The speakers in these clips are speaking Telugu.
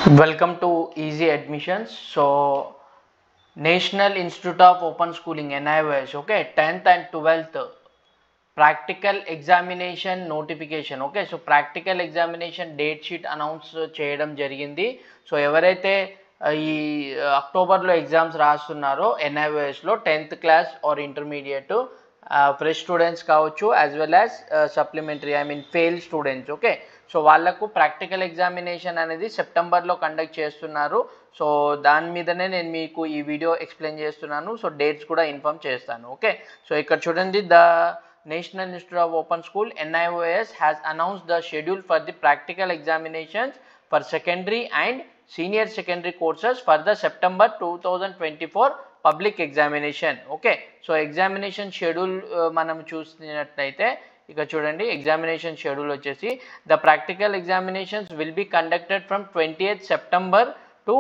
Welcome to Easy Admissions. So, National Institute of Open Schooling NIOS, okay, 10th and 12th practical examination notification, okay. So, practical examination date sheet announce చేయడం జరిగింది. సో ఎవరైతే ఈ అక్టోబర్లో ఎగ్జామ్స్ రాస్తున్నారో NIOSలో 10th class or intermediate fresh students కావచ్చు as well as supplementary fail students, okay. So వాళ్ళకు ప్రాక్టికల్ ఎగ్జామినేషన్ అనేది సెప్టెంబర్లో కండక్ట్ చేస్తున్నారు. సో దాని మీదనే నేను మీకు ఈ వీడియో ఎక్స్ప్లెయిన్ చేస్తున్నాను. సో డేట్స్ కూడా ఇన్ఫార్మ్ చేస్తాను, ఓకే. సో ఇక్కడ చూడండి, the National Institute of Open School NIOS has announced the schedule for the practical examinations for secondary and senior secondary courses for the September 2024 public examination, okay. So examination schedule మనం చూసినట్లయితే ఇక్కడ చూడండి, ఎగ్జామినేషన్ షెడ్యూల్ వచ్చేసి the practical examinations will be conducted from 20th September to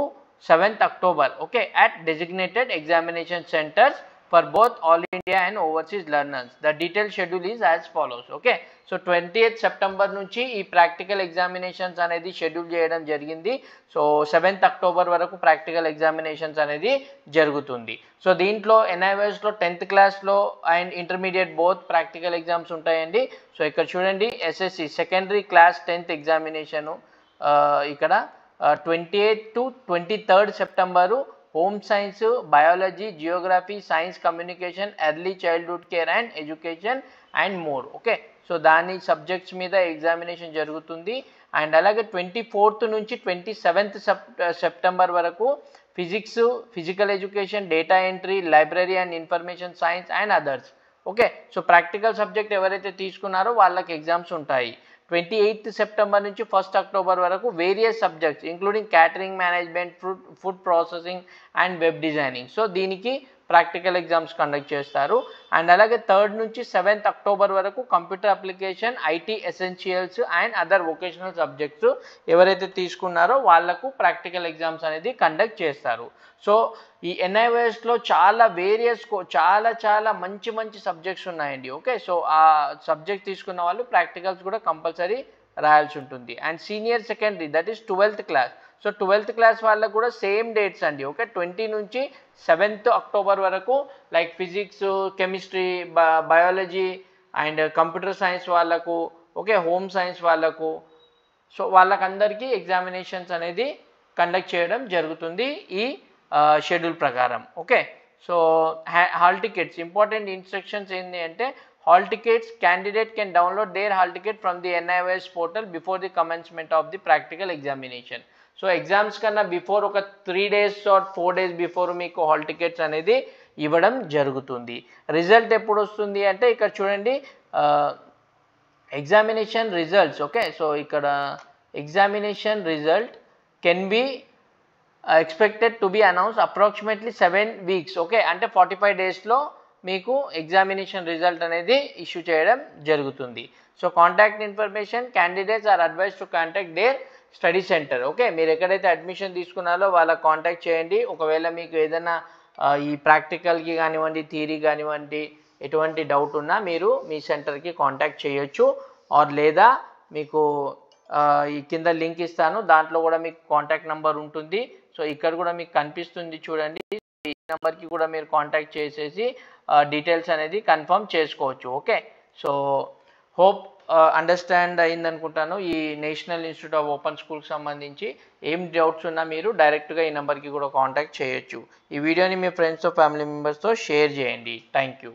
7th October, okay, at designated examination centers for both all India and overseas learners. The detailed schedule is as follows, okay. So 20th September నుంచి ఈ ప్రాక్టికల్ ఎగ్జామినేషన్స్ అనేది షెడ్యూల్ చేయడం జరిగింది. సో 7th October వరకు ప్రాక్టికల్ ఎగ్జామినేషన్స్ అనేది జరుగుతుంది. సో దీంట్లో NIOSలో 10th క్లాస్లో and intermediate both practical exams ఉంటాయండి. సో ఇక్కడ చూడండి, SSC secondary class 10th examination ఇక్కడ 28th to 23rd September home science, biology, Geography, science, communication, early childhood care and education and more, okay. So దాని సబ్జెక్ట్స్ మీద ఎగ్జామినేషన్ జరుగుతుంది. అండ్ అలాగే 24th నుంచి 27th September వరకు physics, physical education, data entry, library and information science and others, okay. So practical subject ఎవరైతే తీసుకున్నారో వాళ్ళకి ఎగ్జామ్స్ ఉంటాయి. 28th September నుంచి 1st October వరకు various subjects including catering management, food processing and web designing. So దీనికి ప్రాక్టికల్ ఎగ్జామ్స్ కండక్ట్ చేస్తారు. అండ్ అలాగే 3rd నుంచి 7th October వరకు computer application, IT essentials and other vocational subjects ఎవరైతే తీసుకున్నారో వాళ్లకు ప్రాక్టికల్ ఎగ్జామ్స్ అనేది కండక్ట్ చేస్తారు. సో ఈ NIOSలో చాలా వేరియస్ చాలా మంచి మంచి సబ్జెక్ట్స్ ఉన్నాయండి, ఓకే. సో ఆ సబ్జెక్ట్ తీసుకున్న వాళ్ళు ప్రాక్టికల్స్ కూడా కంపల్సరీ రాయాల్సి ఉంటుంది. And senior secondary, that is 12th class. So 12th class వాళ్ళకు కూడా సేమ్ డేట్స్ అండి, ఓకే. 20 నుంచి 7th October వరకు like physics, chemistry, biology and computer science వాళ్ళకు, ఓకే, హోమ్ సైన్స్ వాళ్ళకు, సో వాళ్ళకందరికీ ఎగ్జామినేషన్స్ అనేది కండక్ట్ చేయడం జరుగుతుంది ఈ షెడ్యూల్ ప్రకారం, okay. So hall tickets, important instructions ఏంటి అంటే, hall tickets candidate can download their hall ticket from the NIOS portal before the commencement of the practical examination. So exams కన్నా బిఫోర్ ఒక 3 days ఆర్ 4 days బిఫోర్ మీకు హాల్ టికెట్స్ అనేది ఇవ్వడం జరుగుతుంది. రిజల్ట్ ఎప్పుడు వస్తుంది అంటే ఇక్కడ చూడండి, ఎగ్జామినేషన్ రిజల్ట్స్, ఓకే. సో ఇక్కడ examination result can be expected to be announce approximately 7 weeks, okay. అంటే 45 daysలో మీకు ఎగ్జామినేషన్ రిజల్ట్ అనేది ఇష్యూ చేయడం జరుగుతుంది. So contact information, candidates are advise to contact their study centre, okay. మీరు ఎక్కడైతే అడ్మిషన్ తీసుకున్నారో వాళ్ళకి కాంటాక్ట్ చేయండి. ఒకవేళ మీకు ఏదైనా ఈ ప్రాక్టికల్కి కానివ్వండి, థియరీ కానివ్వండి, ఎటువంటి డౌట్ ఉన్నా మీరు మీ సెంటర్కి కాంటాక్ట్ చేయొచ్చు. ఆర్ లేదా మీకు ఈ కింద లింక్ ఇస్తాను, దాంట్లో కూడా మీకు కాంటాక్ట్ నెంబర్ ఉంటుంది. సో ఇక్కడ కూడా మీకు కనిపిస్తుంది చూడండి, ఈ నెంబర్కి కూడా మీరు కాంటాక్ట్ చేసేసి డీటెయిల్స్ అనేది కన్ఫర్మ్ చేసుకోవచ్చు, ఓకే. సో హోప్ అండర్స్టాండ్ అయింది అనుకుంటాను. ఈ నేషనల్ ఇన్స్టిట్యూట్ ఆఫ్ ఓపెన్ స్కూల్కి సంబంధించి ఏం డౌట్స్ ఉన్నా మీరు డైరెక్ట్గా ఈ నెంబర్కి కూడా కాంటాక్ట్ చేయొచ్చు. ఈ వీడియోని మీ ఫ్రెండ్స్తో, ఫ్యామిలీ మెంబర్స్తో షేర్ చేయండి. Thank you.